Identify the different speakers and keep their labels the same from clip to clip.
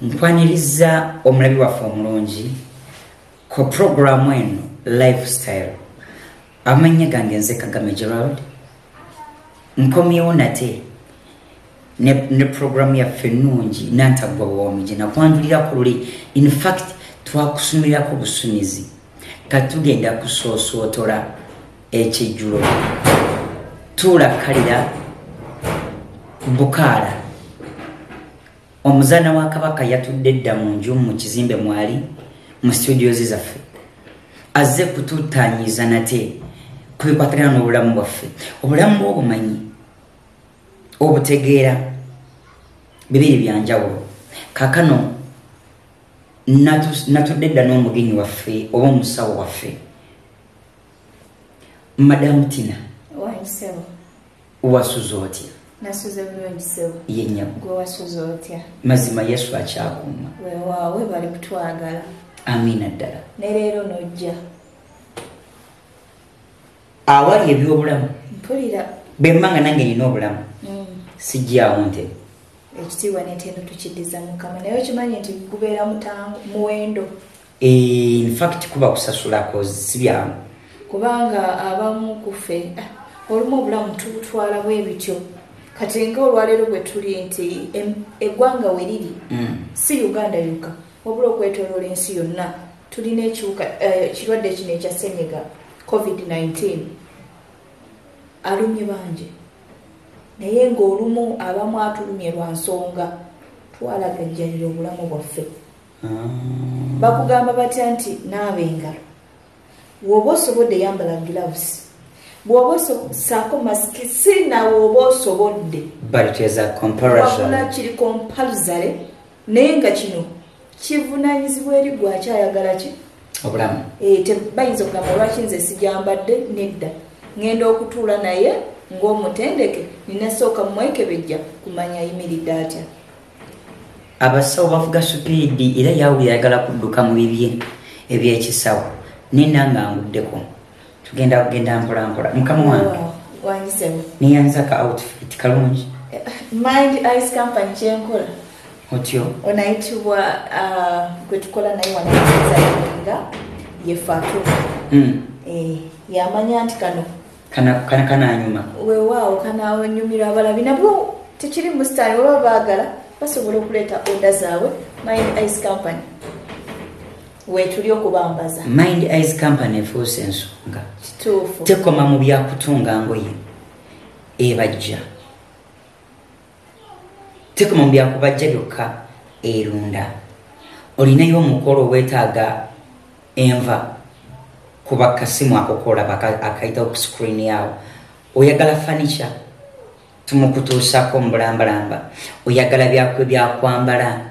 Speaker 1: nkwaniriza omulabi waffe omulungi ku programu eno lifestyle. Amanya gange nze Kagame Gerald nkomyewo nate ne programu yaffe ennungi nantagwa bwomiji nakwandulira ku luli. In fact twakusumirako busunizi katugenda kusosootola ekijjulo tulakalira Bukaala. Omuzaana wa Kabaka yatudde dda mu nju mu kizimbe mwali mu studios zaffe azze kututanyiza nate kubikwatagana n'obulamu bwaffe. Obulamu bw'obumanyi obutegeera bibiri byanjawulo. Kaakano natudde dda n'omugenyi waffe oba omusawo waffe Madam Tina.
Speaker 2: Wanyisewo.
Speaker 1: Wasuza otya?
Speaker 2: Nasuze bulungi sewo.
Speaker 1: Yennya.
Speaker 2: Gwe wasuza otya?
Speaker 1: Mazima Yesu akyakuuma.
Speaker 2: Weewaawe bali kutwagala.
Speaker 1: Amiina ddala.
Speaker 2: Ne leero nojja.
Speaker 1: Awali ebyobulamu.
Speaker 2: Mpulira.
Speaker 1: Bemmanga nange nina obulamu. Sijjaawo nte.
Speaker 2: Ekitiibwa n'entendo tukiddiza Mukama. Naye okimanyi nti gubeera muwendo.
Speaker 1: In fact kuba kusasulako si byangu.
Speaker 2: Kubanga abamu kufe olumu obulamu tubutwala bwe bityo. Kati nga olwaleero bwe tuli nti eggwanga we liri si Uganda yuka wabula okwetooloola ensi yonna tulina ekiwuka kirwadde kino ekya ssenyiga COVID-19 alumye bangi naye ng'olumu abamu atulumye lwa nsonga twalagajjalira obulamu bwaffe. Bakugamba batya nti naaba engalo bw'oba osobodde yambala gloves bw'oba saako masiki si nawe oba osobodde.
Speaker 1: But it is a comparison.
Speaker 2: Wabula kiri compulsory naye nga kino kivunaanyizibwa eri gwakyayagala ki
Speaker 1: obulamu.
Speaker 2: Tebayinza okugamba lwaki nze sijambadde nedda ngenda okutuula naye ng'omutendeke ninasooka mumwekebejja kumanya ayimiridde atya.
Speaker 1: Abasawo bavuga supiidi era yawulira ayagala kudduka mu bibye ebyekisawo ninanga nguddeko tugenda kugenda mpolampola. Mukama wange
Speaker 2: wanyisewo
Speaker 1: niyanza ka outfit kalungi.
Speaker 2: Mind Ice Company kyenkola
Speaker 1: otyo
Speaker 2: onayitibwa gwe tukola naye wanakizainga ye Fatou. Yamanya nti kano
Speaker 1: anyuma
Speaker 2: weewaawo kananyumira abalabi nabwo tekiri mu style oba baagala basobola okuleeta oda zaabwe Mind Ice Company wetuli okubambaza.
Speaker 1: Mind Ice Company efuuse ensonga
Speaker 2: kituufu
Speaker 1: tekoma mu byakutunga ngoye ebajja tekoma mu byakubajja byokka erunda. Olinayo omukolo weetaaga enva kuba kasimu akokola akaita ku screen yawo. Oyagala furniture tumukutuusako mubulambalamba. Oyagala byakwambala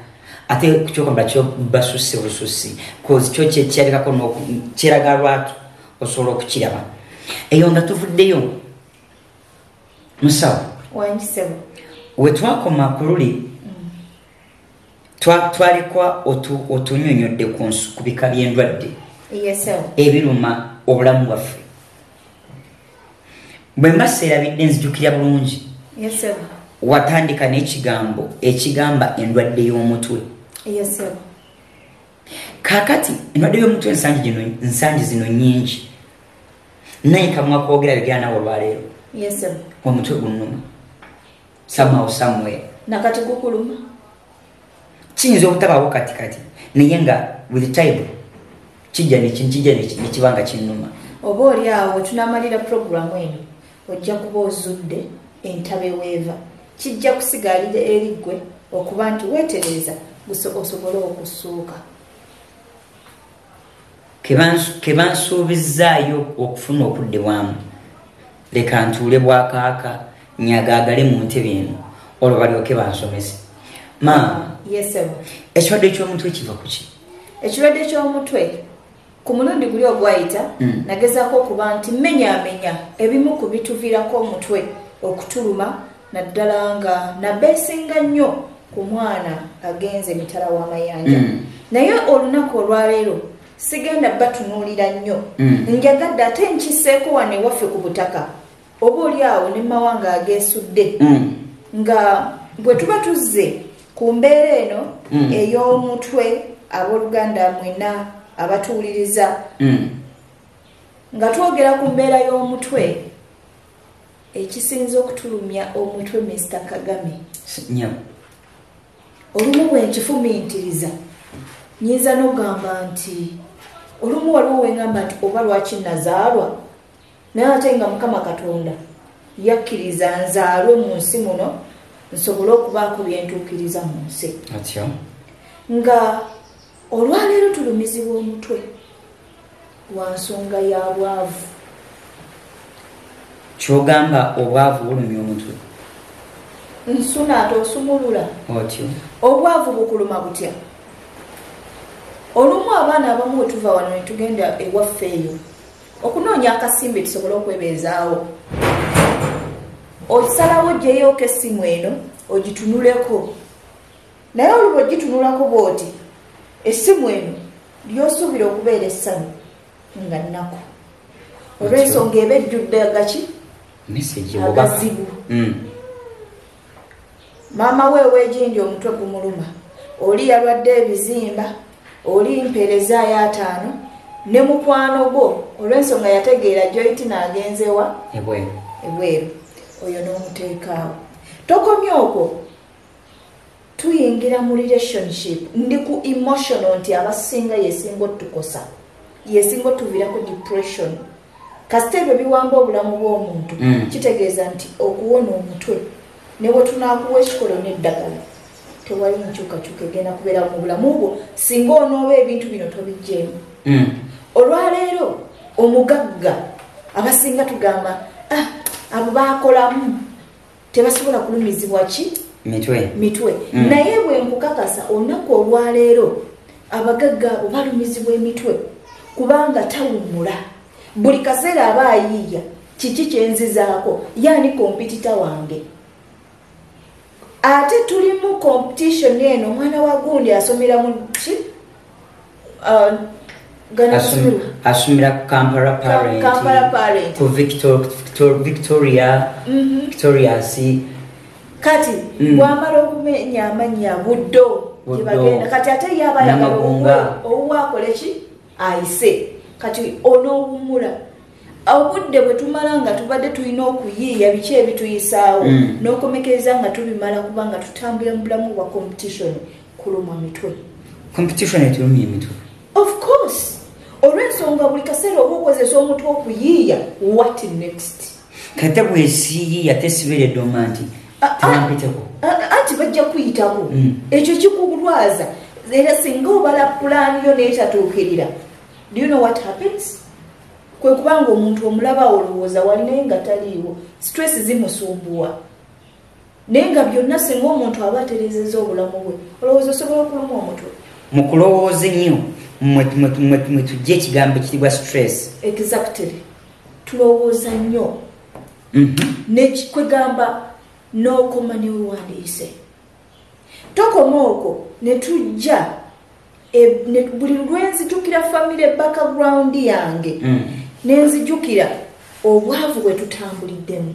Speaker 1: ate kuchokwambala kyo basusse bususi cause kyo kyekyalikako kiraga lwatu osobola okukiraba. Eyo nga tuvuddeyo musawo
Speaker 2: wanyisewo
Speaker 1: wetwakoma ku luli twalikwa otunyonyodde ku bika by'endwadde ebiruma obulamu bwaffe. Bwe mba seerabidde nzijukira bulungi watandika n'ekigambo ekigamba endwadde y'omutwe. Kaakati endwadde y'omutwe ensangi zino nnyingi naye kamwa koogera bigera nawe olwaleero omutwe gunnuma somehow somewhere
Speaker 2: nakati gukuluma
Speaker 1: kiyinza obutabaawo katikati naye nga with time kijja nekibanga kinnuma.
Speaker 2: Oba oli awo tunamalira programu eno ojja kuba ozudde entabe weeva kijja kusigalira eri ggwe okuba nti weetereza osobole okusuuka.
Speaker 1: Kebansuubizzaayo okufuna okuddibwamu leka ntuule bwakaaka nyagaagale mu ntebe eno olwo balyoke bansomese. Ekirwadde eky'omutwe kiva ku ki?
Speaker 2: Ekirwadde ky'omutwe ku mulundi guli ogwayita nagezaako okuba nti menyaamenya ebimu ku bituviirako omutwe okutuluma naddala nga nabeesinga nnyo ku mwana agenze emitala w'amayanja. Naye olunaku olwaleero sigenda batunuulira nnyo njagadde ate nkiseeko wano ewaffe ku butaka oba oli awo ne mawanga ageesudde nga bwe tuba tuzze ku mbeera eno ey'omutwe abooluganda mwena abatuwuliriza nga twogera ku mbeera y'omutwe ekisinza okutulumya omutwe Mr. Kagame olumu bwe nkifumintiriza nyinza n'ogamba nti olumu waliwo wengamba nti oba lwaki nazaalwa naye ate nga Mukama Katonda yakkiriza nzaalwe mu nsi muno nsobole okubaako byentuukiriza mu nsi nga olwaleero tulumizibwa omutwe lwa nsonga ya bwavu.
Speaker 1: Kyogamba obwavu bulumya omutwe
Speaker 2: nsuna ate osumulula
Speaker 1: otyo
Speaker 2: obwavu bukuluma butya? Olumu abaana abamu wetuva wano ne tugenda ewaffe eyo okunoonya akasimbi tusobole okwebeezaawo, osalawo gyeyooko essimu eno ogitunuleko, naye oluba ogitunulako bw'oti essimu eno lyosuubira okubeera essanyu nga nnaku olw'ensonga eba ejjudde agaki agazibu. Maama we weegindi omutwe gumuluma, oli yalwadde ebizimba, oli mpeereza ya 5 ne mukwano gwo olw'ensonga yategeera joint n'agenzewa ebweru oyo n'omuteekaawo. Tokomye okwo tuyingira mu relationship ndi ku emotional nti abasinga yesinga otukosa, yesinga otuviirako depression kasita ebyo biwamba obulamu bw'omuntu kitegeeza nti okuwona omutwe ne bwe tunaakuwa ekikolo n'eddagala tewali nkyukakyuka egenda kubeera mu bulamu bwo singa onooba ebintu bino tobijjeemu. Olwaleero omugagga abasinga tugamba abo baakolamu tebasobola kulumizibwa ki mitwe. Naye bwe nkukakasa olunaku olwaleero abagagga abo balumizibwa emitwe kubanga tawummula buli kaseera aba ayiiya kiki kyenzizaako yaani kompitita wange. Ate tuli mu competition eno omwana wa gundi asomera mu ki
Speaker 1: asumira Kampala Parent ku Victoria
Speaker 2: kati bwamala okumenya amanya buddo gyebagenda kati ate yabayagala owuwakole ki ayise kati onoowummula obudde bwe tumala nga tubadde tulina okuyiiya biki ebituyisaawo n'okomekereza nga tubimala kubanga tutambula mu bulamu bwa competition kulumwa mitwe.
Speaker 1: Competition etulumya emitwe
Speaker 2: of course olw'ensonga buli kaseera oba okozesa omutwe okuyiiya what next
Speaker 1: kate bwesiiyiya tesibeeredde oma nti tewampiteko
Speaker 2: anti bajja kuyitako ekyo kikubulwaza era singa obala pulaani yo neetatuukirira do you know what happens? Kwe kubanga omuntu omulaba olowooza walinaye nga taliiwo stress zimusumbuwa naye nga byonna singa omuntu aba atereezezza obulamu bwe olowooza osobola okuluma omutwe.
Speaker 1: Mu kulowooza ennyo mwe tujja ekigambo ekitibwa stress.
Speaker 2: Exactly. Tulowooza nnyo kwegamba n'okoma newewandiise tokoma okwo ne tujja buli lwenzijukira family background yange nenzijukira obwavu bwe tutambuliddemu,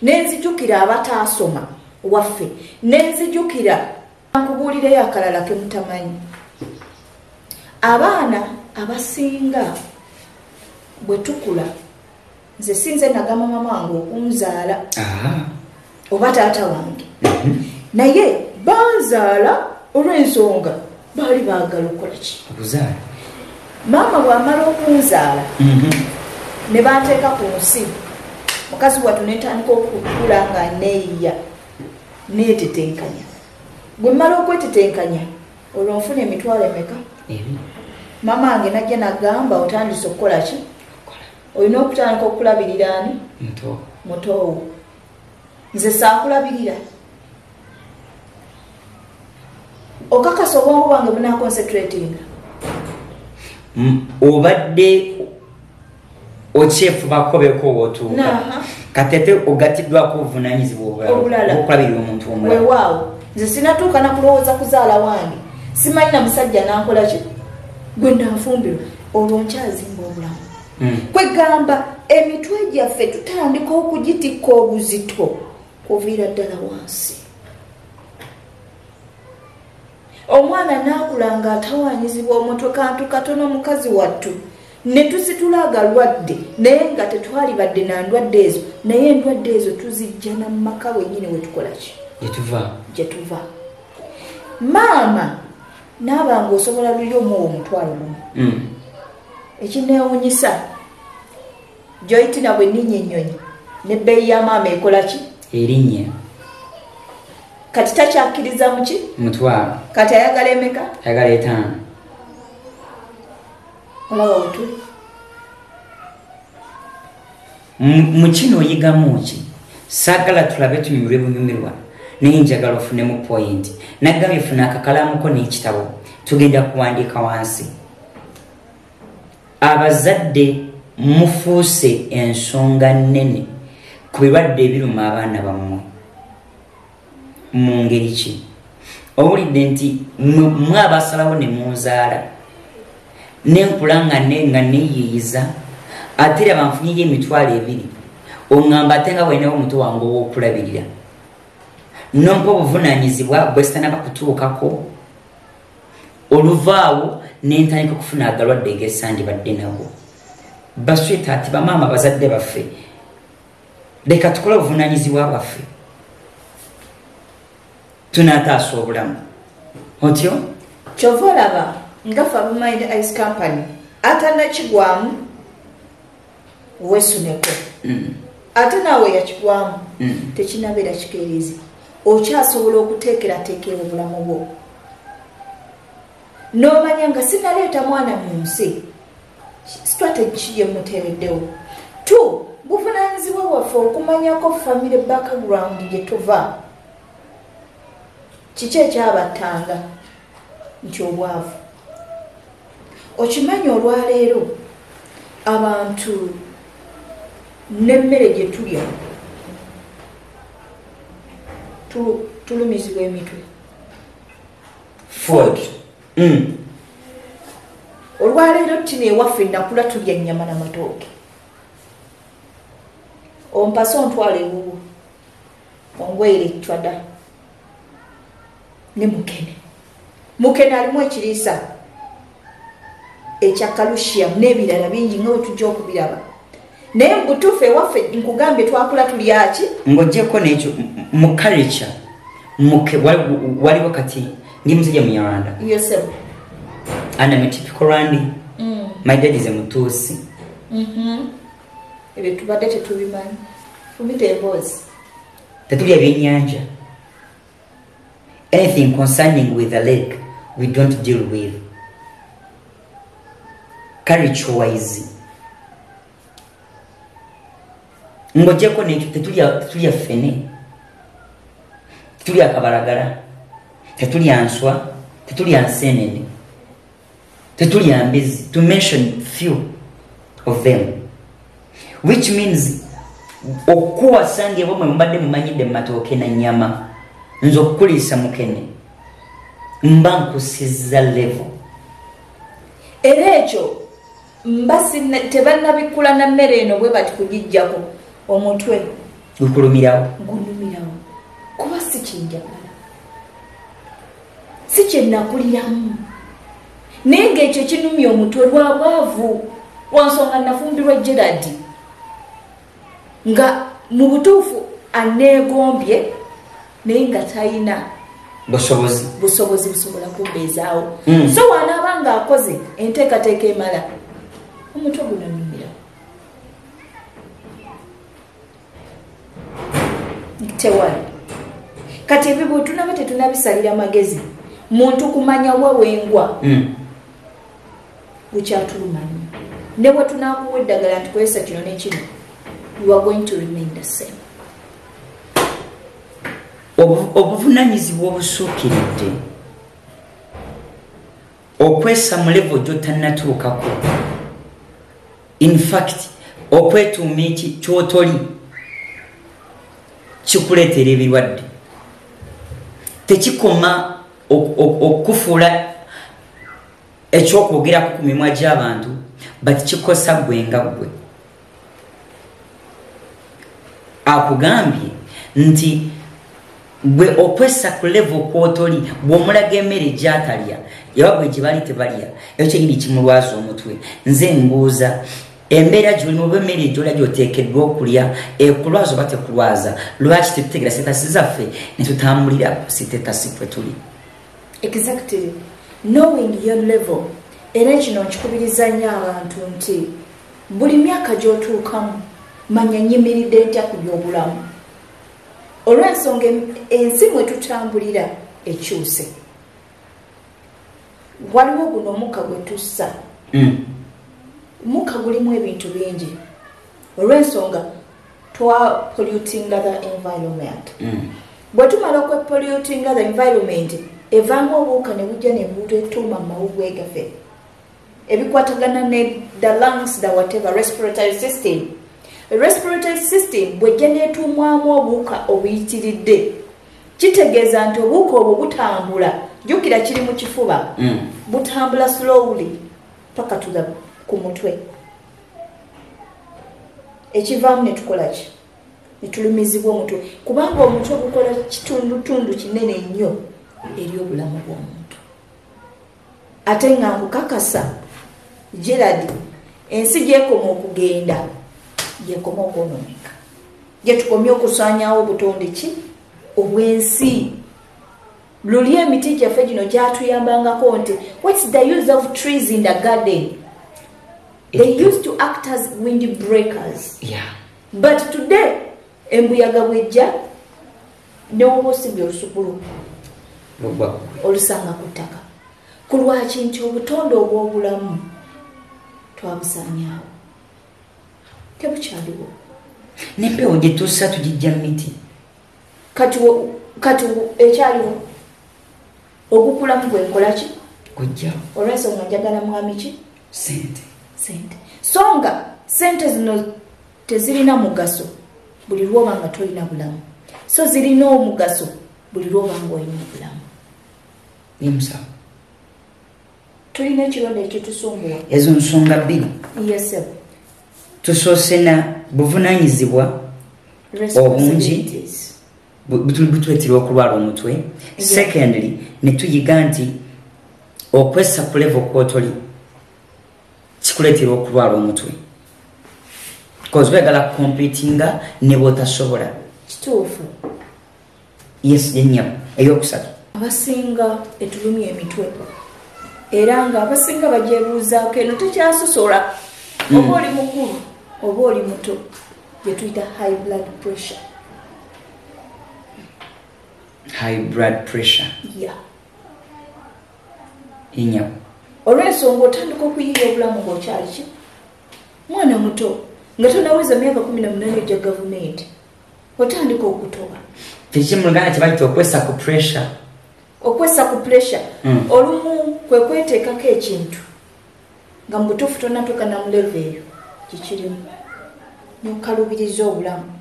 Speaker 2: nenzijukira abataasoma waffe, nenzijukira nkubuulireyo akalala ke mutamanyi. Abaana abasinga bwe tukula nze sinze nagamba mama wange okunzaala oba taata wange naye banzaala olw'ensonga baali baagala okukola ki
Speaker 1: okuzaala.
Speaker 2: Maama bw'amala okunzaala ne banteeka ku nsi mukazi wattu netandika okukula nga neeyiya neetetenkanya. Bwe mmala okwetetenkanya olwo nfuna emitwalo emeka? Maama wange najja nagamba otandise okukola ki? Olina okutandika okulabirira ani? Mutoowo. Nze saakulabirira. Okakasa obwongo bwange bunaaconcentratinga.
Speaker 1: Obadde okyefubakobeko wootuuka kati ate ogattiddwako obuvunanyizibwa obulala okulabirira omuntu omulala.
Speaker 2: Weewaawo nze sinatuuka nakulowooza kuzaala wange simanyi na musajja nankola ki gwe nanfumbirwa olwo nkyazimba obulamu. Kwegamba emitwe gyaffe tutandika okugitikka obuzito kuviira ddala wansi. omwana nakulanga atawanyizibwa omutwe kantu katono mukazi wattu ne tusitulaga lwadde naye nga tetwali badde na ndwadde ezo naye endwadde ezo tuzijja na maka wenyine wetukola ki jetuva maama nabanga osobola luli omuwa omutwalo gumu ekinewunyisa Joytina bwe ninnya ennyonyi nebbeeyi ya maama ekola ki
Speaker 1: erinnya
Speaker 2: kati takyakkiriza muki
Speaker 1: mutwalo
Speaker 2: kati ayagala emeka
Speaker 1: ayagala 5
Speaker 2: olaba wetuli
Speaker 1: mu kino oyigamu ki saagala tulabe tunyumirwe bunyumirwa naye njagala ofunemu point nagambye funa akakalamuko n'ekitabo tugenda kuwandiika wansi abazadde mufuuse ensonga nnene ku birwadde ebiruma abaana bammwe mu ngeri ki owulidde nti mwe abasalawo ne munzaala nenkula nga neeyiyiza ate era banfunyiyo emitwalo 2 oŋŋamba ate nga wenewo omuto wange ow'okulabirira nompa obuvunaanyizibwa bwe sitanaba kutuukako oluvaawo nentandika okufuna agalwadde gesandibadde nabo basweta ati bamaama bazadde baffe leka tukole obuvunaanyizibwa bwaffe tunataasa obulamu otyo
Speaker 2: kyova olaba nga Fabumind Ice Company atanakigwamu wesuneko ate naawe yakigwamu tekinabeera kikeerezi okyasobola okuteekerateekera obulamu bwo n'omanya nga sinaleeta mwana mu nsi strategy gye muteereddewo tu buvunaanyizibwa bwaffe okumanyako family background gye tuva kiki ekyabattanga nti obwavu okimanyi olwaleero abantu n'emmere gye tulya tulumizibwa emitwe
Speaker 1: food
Speaker 2: olwaleero tino ewaffe nakula tulya ennyama n'amatooke ompase ontwala ewuwo ongwere ecwada ne mukene alimu ekiriisa ekya calcium n'ebirala bingi nga wetujja okubiraba naye mubutuufu ewaffe nkugambye twakula tulyaki
Speaker 1: ng'ogyeko n'ekyo mu culture waliwo kati ndi musajja munyarwanda
Speaker 2: yourself
Speaker 1: and I'm a typical Randi. My dad is a Mutusi.
Speaker 2: Ebyo tubadde tetubimanyi fumita emboozi
Speaker 1: tetulya byennyanja. Anything concerning with the lake we don't deal with. Culture wise ng'ogyeko n'ekyo tetulya ffene, tetulya kabalagala, tetulya nswa, tetulya nseenene, tetulya mbizi, to mention few of them, which means okuwasange bwe mbadde mumanyidde matooke na nyama nze okukuliisa mukene mba nkusizza level
Speaker 2: era ekyo mbasi tebannabikula na mmere eno bwe bati kugijjako omutwe
Speaker 1: gukulumirawo
Speaker 2: kuba si kyenjagala si kyennakuliramu naye ng'ekyo kinumya omutwe lwa bwavu wansonga nafumbirwa Gerard nga mu butuufu aneegombye naye nga talina
Speaker 1: busobozi
Speaker 2: busobola kumbeezaawo so wanaaba nga akoze enteekateeka emala omutwe gunanumira tewali kati ebyo tunaba tetunabisalira magezi muntu kumanya wewengwa bukyatulumanyi ne bwe tunakuwa eddagala nti kozesa kino nekino you are going to remain the same.
Speaker 1: Obuvunanyizibwa obusuukiridde okwessa mu level gy'otannatuukako, in fact okwetuuma kyotoli kikuleetera ebirwadde, tekikoma okufuula ekyokwogerako ku mimwa gy'abantu but kikosa gwe nga gwe. Akugambye nti gwe okwessa ku level kwotoli bw'omulaga emmere gy'atalya yababwe gye bali tebalya ekyo kyenyini kimulwaza omutwe nze mbuuza embeera gy'olimu oba emmere gy'olya gy'oteekeddwa okulya ekulwaza oba tekulwaza lwaki tetutegeera sitetasi zaffe ne tutambulira sitetasi kwe tuli.
Speaker 2: Exactly. Knowing your level era kino nkikubiriza nnyo abantu nti buli myaka gy'otuukamu manya nyimiridde ntya ku by'obulamu olw'ensonga ensi mwe tutambulira ekyuse waliwo guno omukka gwe tussa omukka gulimu ebintu bingi olw'ensonga twa polluting the environment bwe tumala okwepolluting the environment evaamu obuwuka ne bujja ne butuuma mu mawuggwe gaffe ebikwatagana ne the lungs the whatever respiratory system. Respiratory system bwejja neetuumwamu obuwuka obuyitiridde kitegeeza nti obuwuka obwo butambula jjukira kiri mu kifuba butambula slowly paka ku mutwe ekivaamu ne tukola ki ne tulumizibwa omutwe kubanga omutwe gukola kitundutundu kinene nnyo eri obulamu bw'omuntu ate nga nkukakasa Gerard ensi gyekoma okugenda gyekoma okwonooneka gyetukomye okusaanyawo obutonde ki obw'ensi luli emiti gyaffe gino gyatuyambangako nti what's the use of trees in the garden? They used to act as wind breakers.
Speaker 1: Yeah.
Speaker 2: But today embuyaga bwejja newoba osibye olusukulu olusanga ku ttaka ku lwaki nti obutonde obw'obulamu twabusaanyaawo tebukyaliwo
Speaker 1: n'empewo gye tussa tugijja miti
Speaker 2: kati ekyaliwo ogukulamu gwenkola ki
Speaker 1: gujjawo
Speaker 2: olw'ensonga njagala mwami ki
Speaker 1: sente
Speaker 2: so nga sente zino tezirina mugaso buli lwoba nga tolina bulamu so zirina omugaso buli lwoba nga olina obulamu
Speaker 1: emusawo
Speaker 2: tulina ekirwadde ekitusumbula
Speaker 1: ezo nsonga bbiri
Speaker 2: yes
Speaker 1: tusoose na buvunaanyizibwa obungi butuleetera okulwala omutwe secondly ne tuyiga nti okwessa ku level kwotoli kikuleetera okulwala omutwe because wegala competinga ne bwotasobola
Speaker 2: kituufu
Speaker 1: yes yennyabo eyokusatu
Speaker 2: abasinga etulumya emitwe era nga abasinga bagyebuuzaako eno tekyasosola oba oli mukulu oba oli muto gye tuyita high blood pressure yeah.
Speaker 1: Yennyabo
Speaker 2: olw'ensonga otandika okuyiga obulamu ng'okyali ki mwana muto nga tonaweza myaka 18 gya gavumenti otandika okutoba
Speaker 1: tekimuluganda kyebayita okwessa ku pressure
Speaker 2: olumu kwe kweteekako ekintu nga mu butuufu tonatuuka na mu level eyo kikirimu nokalubiriza obulamu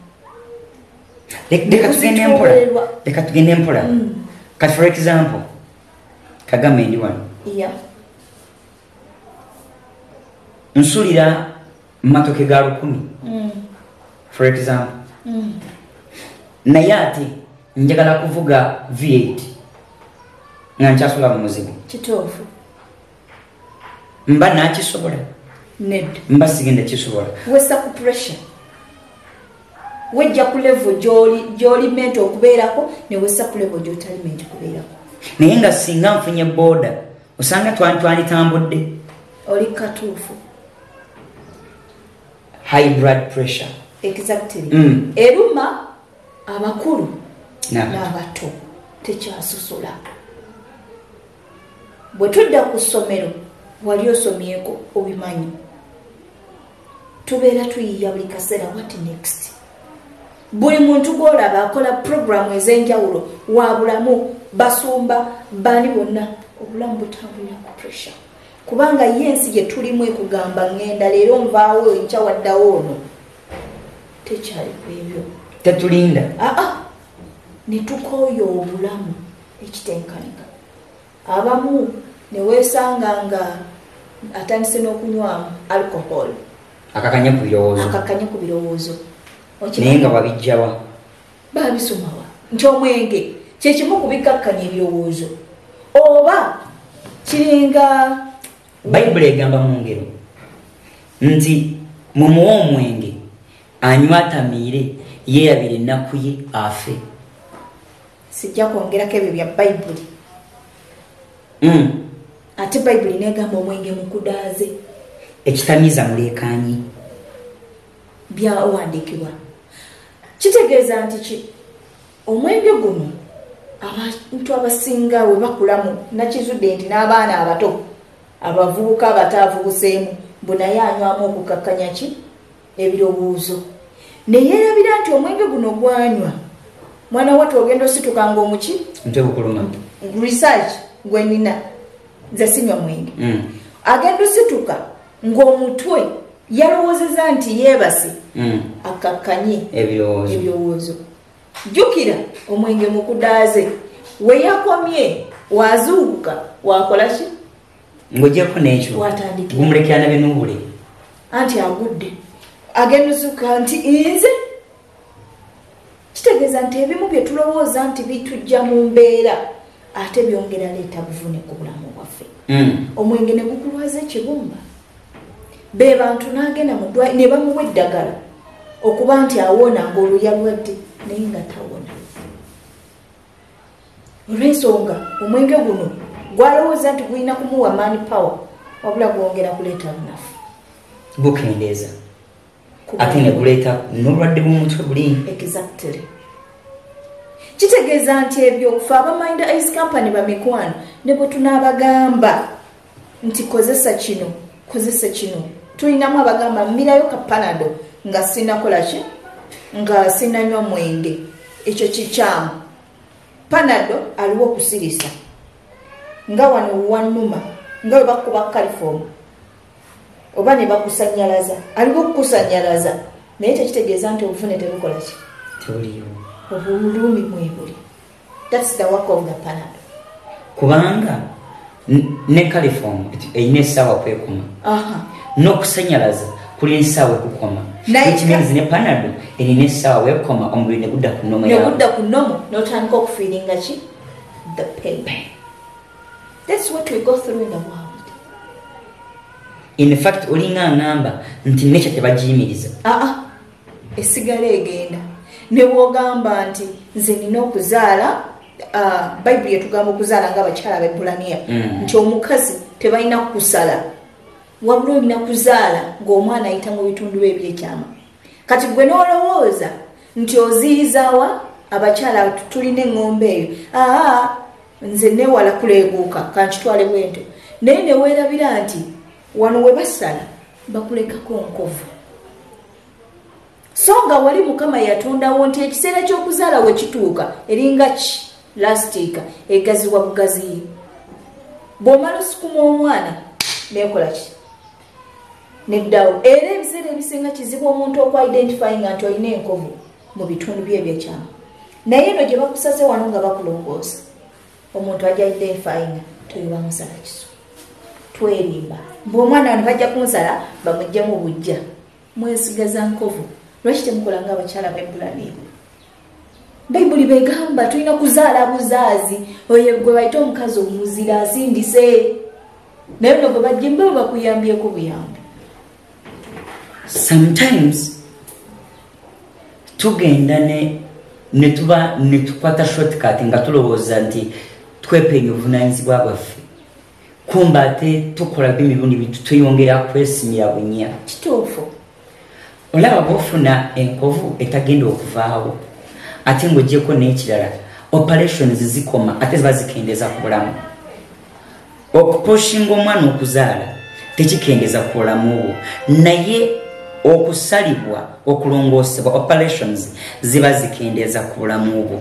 Speaker 1: leka tugende empola kati for example kagame ndi wano
Speaker 2: yeah.
Speaker 1: nsulira mumatoke ga 10 for example naye ate njagala kuvuga V8 nga nkyasula mu muzigo
Speaker 2: kituufu
Speaker 1: mba nakisobola
Speaker 2: nedda
Speaker 1: mba sigenda kisobola
Speaker 2: wessa ku pressure wejja ku level gy'oli menti okubeerako ne wessa ku level gy'otali menti kubeerako
Speaker 1: naye nga singa nfunye booda osanga twanditambudde
Speaker 2: oli katuufu
Speaker 1: high blood pressure
Speaker 2: exactly eruma abakulu n'abato tekyasosola bwe tudda ku ssomero wali osomyeko obimanyi tubeera tuyiya buli kaseera what next buli muntu gw'olaba akola programu ez'enjawulo wa bulamu basumba bani bonna obulamu butambulira ku pressure kubanga yensi gye tulimu ekugamba ngenda leero nvaawo enkya waddawo ono tekyali ku ebyo
Speaker 1: tetulinda
Speaker 2: ne tukooya obulamu ekitenkanika abamu ne weesanga nga atandise n'okunywamu alcohol
Speaker 1: akakanye ku birowoozo
Speaker 2: naye
Speaker 1: nga babijjawa
Speaker 2: baabisomawa nti omwenge kyekimu kubikakkanya ebirowoozo oba kiringa
Speaker 1: bayibuli egamba mu ngero nti mumuwa omwenge anywa atamiire yeeyabira ennaku ye afe.
Speaker 2: sijja kwongerako ebyo bya bayibuli ate bayibuli negamba omwenge mukudaaze
Speaker 1: ekitamiiza muleekaanyi
Speaker 2: byawandiikibwa. Kitegeeza nti ki omwenge guno abantu abasinga we bakulamu nakizudde nti n'abaana abato abavubuka abataavubuseemu bunaye anywamu okukakkanya ki ebirowoozo neyeerabira nti omwenge guno gwanywa mwana watu ogenda osituka ng'omuki
Speaker 1: ntebukuluma
Speaker 2: research gwenina nze sinywa mwenge agenda osituka ng'omutwe yalowoozeza nti yeebase akakkanye ebirowoozo. Jjukira omwenge mukudaaze we yakomye wazuukuka wakola ki
Speaker 1: ng'ogyeko n'ekyo gumulekera nabe n'obule
Speaker 2: anti agudde agenda ozuuka nti nze kitegeeza nti ebimu bye tulowooza nti bitujja mu mbeera ate byongera leeta buvune ku bulamu bwaffe. Omwenge ne gukulwaza ekibumba be bantu n'agenda mu ddwaliro ne bamuwa eddagala okuba nti awona ng'oluya lwadde naye nga tawona. Olw'ensonga omwenge guno gwalowooza nti gulina kumuwa mani power wabula gwongera kuleeta bunafu
Speaker 1: gukendeeza ate ne guleeta n'obulwadde bw'omutwe buli.
Speaker 2: Exactly. Kitegeeza nti ebyo fe abamind ice company bamikwano ne bwe tunaabagamba nti kozesa kino tulinamu abagamba mmirayo ka panado nga sinakola ki nga sinanywa mwenge ekyo kikyamu. Panado aliwo okusirisa nga wano wannuma nga we bakuba caliform oba ne bakusanyalaza aliwo okukusanyalaza naye tekitegeeza nti obuvune tebukola ki
Speaker 1: tebuliyo
Speaker 2: obulumi mwebuli. That's the work of the panado
Speaker 1: kubanga ne caliform eyina essaawa kwekuma n'okusanyalaza kuli essaawa ekukoma ekimirizi ne panado erina essaawa wekoma omubiri ne gudda ku nnomo
Speaker 2: n'otandika okufiiringa ki the pain. That's what we go through in the world.
Speaker 1: In fact olinga ngamba nti nekyo tebagiyimiriza
Speaker 2: esigala egenda ne bwogamba nti nze nina okuzaala bayibuli yetugamba okuzaala ng'abakyala ab'Ebulaniya nti omukazi tebalina kukusala wabula olina kuzaala ng'omwana ayita mu bitundu bye ebyekyama. Kati gwe n'olowooza nti oziyizaawa abakyala tulina eŋŋombe eyo nze newala kuleeguuka kankitwale bwento naye ne weerabira nti wano we basala bakulekako nkovu so nga wali mukama yatondawo nti ekiseera ky'okuzaala we kituuka eringa ki lastika egaziwa bugazi bw'omala osukuma omwana neekola ki neddawo. Era ebiseera ebisinga kizibu omuntu okwidentifyinga nti olina enkovu mu bitundu bye ebyekyama naye eno gye bakusaze wano nga bakulongoosa omuntu ajja identifyinga toyiba musala kiso twerimba bw'omwana wano bajja kunsala bamuggyemu bujja mwesigaza nkovu. Lwaki temukola ng'abakyala b'Ebulaniya? Bayibuli begamba tulina kuzaala buzaazi oyo gwe bayita omukazi omuzira asindise naye no gwe bajjemba bakuyambyeko buyambi.
Speaker 1: Sometimes tugenda ne tukwata shortcut nga tulowooza nti twepenya obuvunaanyizibwa bwaffe kumba ate tukola bimirundi bitu tweyongera kwesimira bunya.
Speaker 2: Kituufu
Speaker 1: olaba bw'ofuna enkovu etagenda okuvaawo ate ng'oggyeko n'ekirala operations zikoma ate ziba zikendeeza ku bulamu. Okuposhinga omwana okuzaala tekikendeza ku bulamu bwo naye okusalibwa okulongoosebwa operations ziba zikendeeza ku bulamu bwo.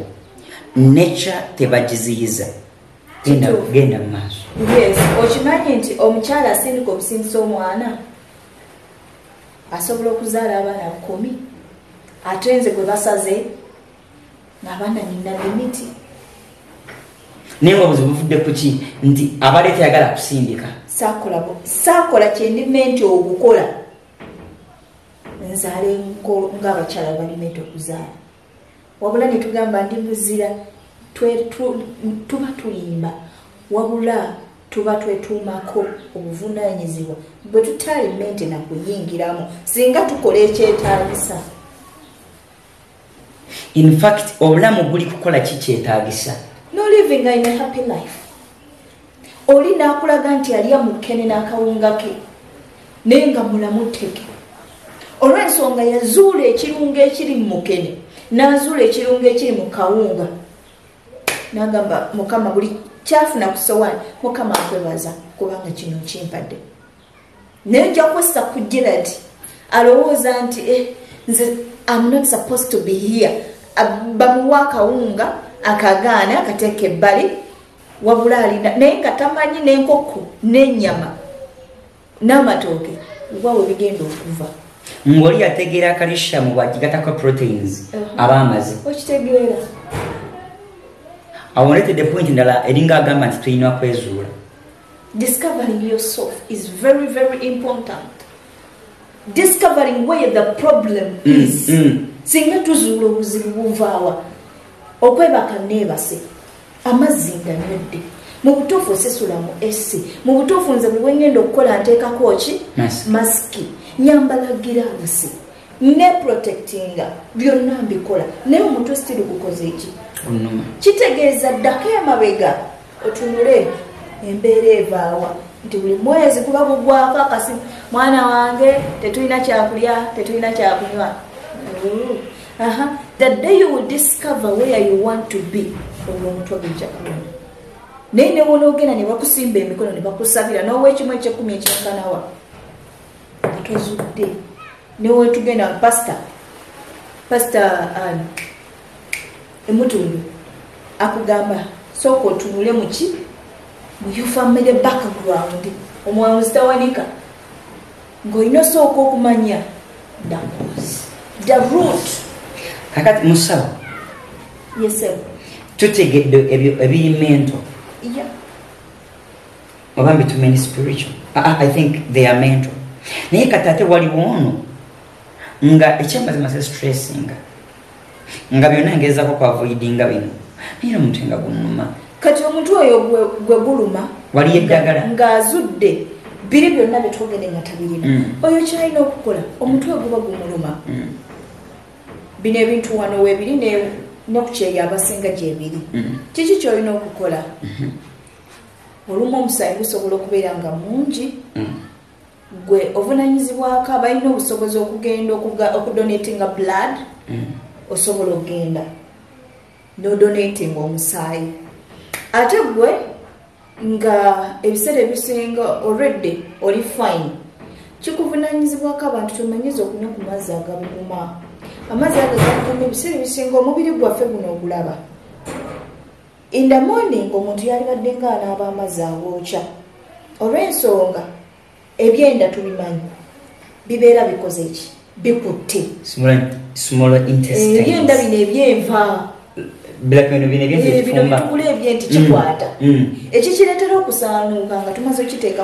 Speaker 1: Nature tebagiziyiza genda mu maaso.
Speaker 2: Yes, okimanyi nti omukyala asindika obusindisa omwana asobola okuzaala abaana 10 ate nze gwe basaze n'abaana nina limiti.
Speaker 1: Naye obuzibu buvudde ku ki nti abadde teyagala kusindika
Speaker 2: saakola kyendimenti ogukola nzaale ng'abakyala balimenti okuzaala wabula ne tugamba ndi muzira tuba tulimba wabula tuba twetuumako obuvunaanyizibwa bwe tutali mente na kuyingiramu singa tukola ekyetaagisa.
Speaker 1: In fact obulamu buli kukola kikyetaagisa.
Speaker 2: No living in a happy life. Oli naakulaga nti alya mukene n'akawunga ke naye nga mulamu tteke olw'ensonga yazuula ekirungo ekiri mu mukene n'azuula ekirungo ekiri mu kawunga n'agamba mukama buli kyafuna ku sowaani mukama akwebaza kubanga kino kimpadde. Naye nja kwessa ku Gerald alowooza nti nze I'm not supposed to be here. Bamuwa akawunga akagaana akateeka ebbali wabula alina naye nga tamanyi n'enkoko n'ennyama n'amatooke wawe bigenda okuva.
Speaker 1: Ng'oli yategeera calcium bwagigatako proteins aba amaze.
Speaker 2: Okitegeera.
Speaker 1: Awoletedde point ndala eringa agamba nti tulina kwezuula.
Speaker 2: Discovering yourself is very, very important. Discovering where the problem is. Singa tuzuula obuzibu buvaawa okwebaka neebase amazzi nganywedde mu butuufu osesula mu esi mu butuufu nze bwe ngenda okukola nteekako ki masiki nyambala giravusi ne protectinga byonna mbikola naye omuntu sitiri gukoze eki kitegeeza ddako emabega otunule embeera evaawa nti buli mwezi kuba gugwako akasimu mwana wange tetulina kyakulya tetulina kyakunywa. The day you will discover where you want to be, naye wonoogenda ne bakusimba emikono ne bakusabira n'oweekimu ekyekumi ekyenkanawa tozudde newetugenda pasita emutundu akugamba sooka otunule muki mu your family background omuwanguzi tawanika ng'olina osooka okumanya the root.
Speaker 1: Kakati musawo.
Speaker 2: Yes sir.
Speaker 1: Tutegedde ebiri mental.
Speaker 2: Yeah.
Speaker 1: Obambi too many spiritual. I think they are mental. Naye katate waliwo ono nga ekyamazima se stressing nga byonna ngezaako ku avoidinga bino naye omuntu nga gunuma
Speaker 2: kati omuntu oyo gwe guluma
Speaker 1: wali eddagala
Speaker 2: ng'azudde biri byonna byetwogende nga tabirina oyo kyalina okukola omuntu oyo guba gumuluma. Bino ebintu wano weebiri n'okukyeya abasinga gyebiri kiki kyolina okukola olumu omusaayi gusobola okubeera nga mungi gwe ovunanyizibwako abalina obusobozi okugenda okudonatinga blood osobola okugenda n'odonatinga omusaayi ate gwe nga ebiseera ebisinga already oli fine kikuvunanyizibwako abantu tumanyiza okunywa ku mazzi agabuguma. Amazzi agagabuguma ebiseera ebisinga omubiri gwaffe guno ogulaba in the morning omuntu yalibadde ng'anaaba amazzi agookya olw'ensonga ebyenda tubimanyi bibeera bikoze ki bikutte ebyenda bino ebyenva bino bitugula ebyenti kikwata ekikireetera okusaanuuka nga tumaze okiteeka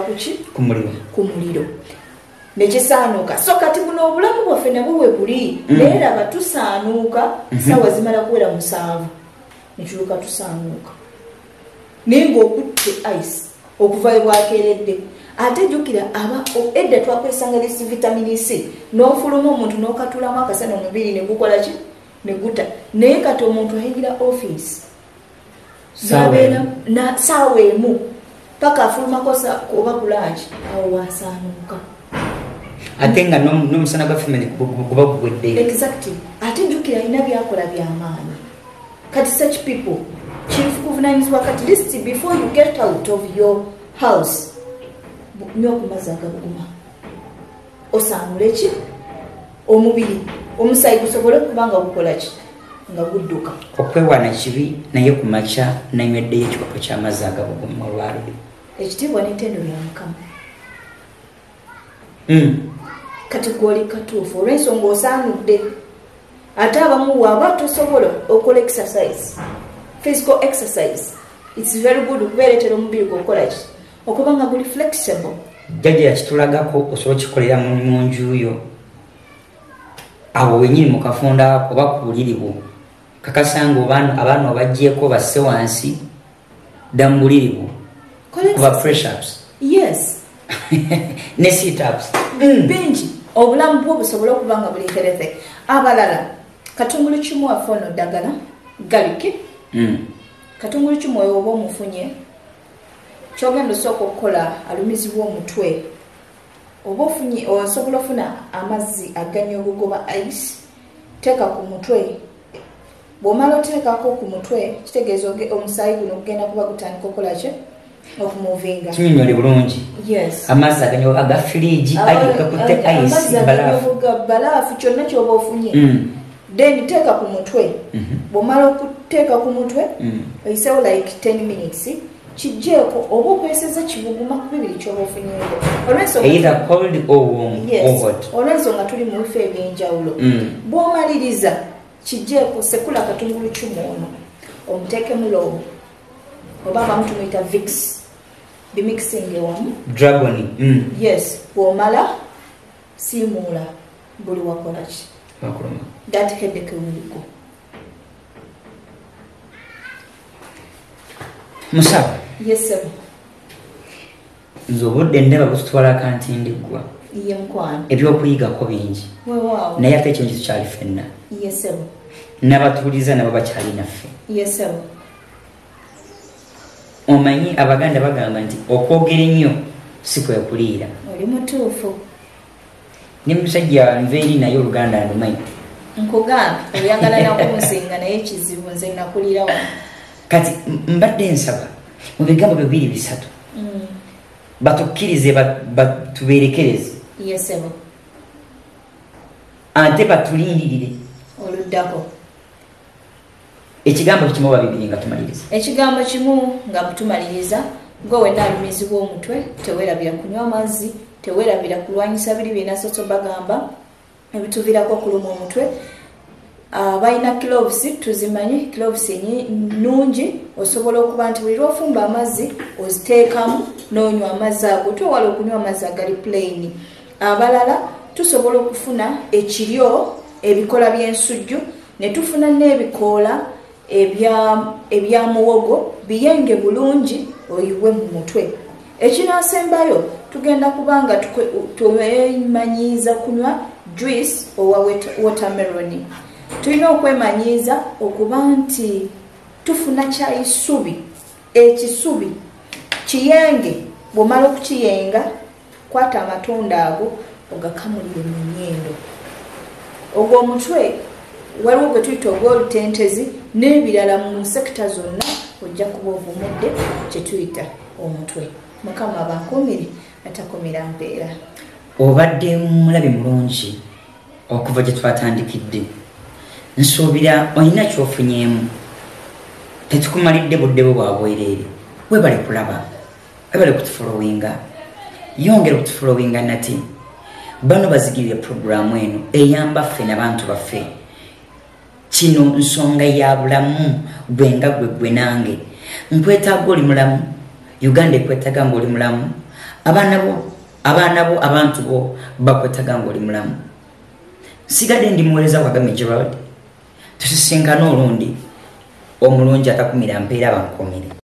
Speaker 2: ku muliro nekisaanuuka so kati buno obulamu bwaffe nabwo bwe buli naye laba tusaanuuka sawa zimala kuwera 7 nekiruka tusaanuuka naye ng'okutte ice okuva bwakeeredde ate jjukira edda twakwesanga lisi vitamini C n'ofuluma omuntu n'okatulamu akasana omubiri ne gukola ki ne guta naye kati omuntu ayingira office saawa emu paka afulumako oba kulanki awo wasaanuuka
Speaker 1: ate nga n'omusana gwa family guba gugwedde.
Speaker 2: Exactly. Ate njukira alina byakola by'amaanyi kati such people kivunanyizibwa kati least before you get out of your house nywa ku mazzi agabuguma osaanule ki omubiri omusaayi gusobole okuba nga gukola ki nga gudduka
Speaker 1: okwewaana kibi naye ku makya nanyweddeyo ekikopo ky'amazzi agabuguma olwaliro
Speaker 2: ekitiibwa n'entendo lya Mukama. Kati gwoli katuufu olw'ensonga osaanudde ate abamu waaba tosobola okola exercise physical exercise it's very good okubeeretera omubiri gwokola ki okuba nga guli flexible.
Speaker 1: Jjajja yakitulagako osobola kikolera mu njuyo awo wenyini mu kafunda oba ku buliri bwo kakasanga abaana obajjeko basse wansi dambulirivu kuba press ups
Speaker 2: yes
Speaker 1: ne sit ups
Speaker 2: bingi obulamu bwo busobola okuba nga buleetereze abalala katungulu kimu afono ddagala galiki katungulu kimu oba omufunye kyogenda osooka okukola alumizibwa omutwe oba ofunye osobola ofuna amazzi aganya obugoba ice teeka ku mutwe bw'omala oteekako ku mutwe kitegeeza omusaayi guno ogenda kuba gutandika okukola ki okumuvinga
Speaker 1: kinyonyole bulungi
Speaker 2: yes
Speaker 1: amazzi aganya aga fridge gakutte ice
Speaker 2: balaafu kyonna kyoba ofunye then teeka ku mutwe bw'omala okuteeka ku mutwe oyisewo like 10 minutes kijjeeko oba okweseza kibuguma ku bibiri kyoba ofunyeeko olw'ensonga tuli mu bifo ebyenjawulo bw'omaliriza kijjeeko sekula katungulu kimu ono omuteekemu loobo oba abamu tumuyita vix bimixing ewamu
Speaker 1: dragon
Speaker 2: yes bw'omala siimuula buli wakola ki that headache will go
Speaker 1: Musabe
Speaker 2: yes sir
Speaker 1: nzo budde ndeba butwala kantindigwa
Speaker 2: iye mkwana
Speaker 1: ebyokuyigako bingi
Speaker 2: wow
Speaker 1: naye ate ekyo kyali fenna
Speaker 2: yes sir
Speaker 1: n'abatuuliza nabo bakyali naffe
Speaker 2: yes sir
Speaker 1: omanyi abaganda bagamba nti okwogera ennyo si kwe kuliira
Speaker 2: oli mutuufu
Speaker 1: ne musajja nveeri naye oluganda ndumanyi
Speaker 2: nkugamba oyagala nakunsinga naye kizibu nze nakulira wano
Speaker 1: kati mbadde nsaba mu bigambo bibiri bisatu batukkirize batubeerekereze
Speaker 2: yes sir
Speaker 1: ate batulindirire
Speaker 2: oluddako
Speaker 1: ekigambo kimu oba bibiri nga tumaliriza
Speaker 2: ekigambo kimu nga tumaliriza gwe wenna alumizibwa omutwe teweerabira kunywa amazzi teweerabira kulwanyisa biri byenasoso bagamba ebituviirako okuluma omutwe balina cloves tuzimanyi cloves nungi osobola okuba nti buli lwofumba amazzi oziteekamu n'onywa amazzi ago twewala okunywa amazzi agali plain abalala tusobola okufuna ekiryo ebikola by'ensujju ne tufuna n'ebikoola ebya muwogo biyenge bulungi oyiwe mu mutwe ekinaasembayo tugenda kubanga twemanyiiza kunywa juice owa watermelon tulina okwemanyiiza okuba nti tufuna kyayisubi ekisubi kiyenge bw'omala okukiyenga kwata amatunda ago ogakamulire mu nnyindo ogwo omutwe waliwo gwe tuyita ogw'olutentezi n'ebirala mu sekita zonna ojja kuba ovumudde kye tuyita omutwe mukama abankumire atakumira mpeera
Speaker 1: obadde mulabi mulungi okuva gye twatandikidde nsuubira olina kyofunyeemu tetukumalidde budde bwo bwa bwereere webale kulaba webale kutufolowinga yongera okutufolowinga nati bano bazigirire puroguramu eno eyamba ffe n'abantu baffe kino nsonga ya bulamu gwenga gwe nange nkwetaaga oli mulamu uganda ekwetaaga nga oli mulamu abaana bo abantu bo bakwetaaga nga oli mulamu sigadde ndi muweereza Kagame Gerald tusisinkana olundi omulungi atakumira mpeera bankomere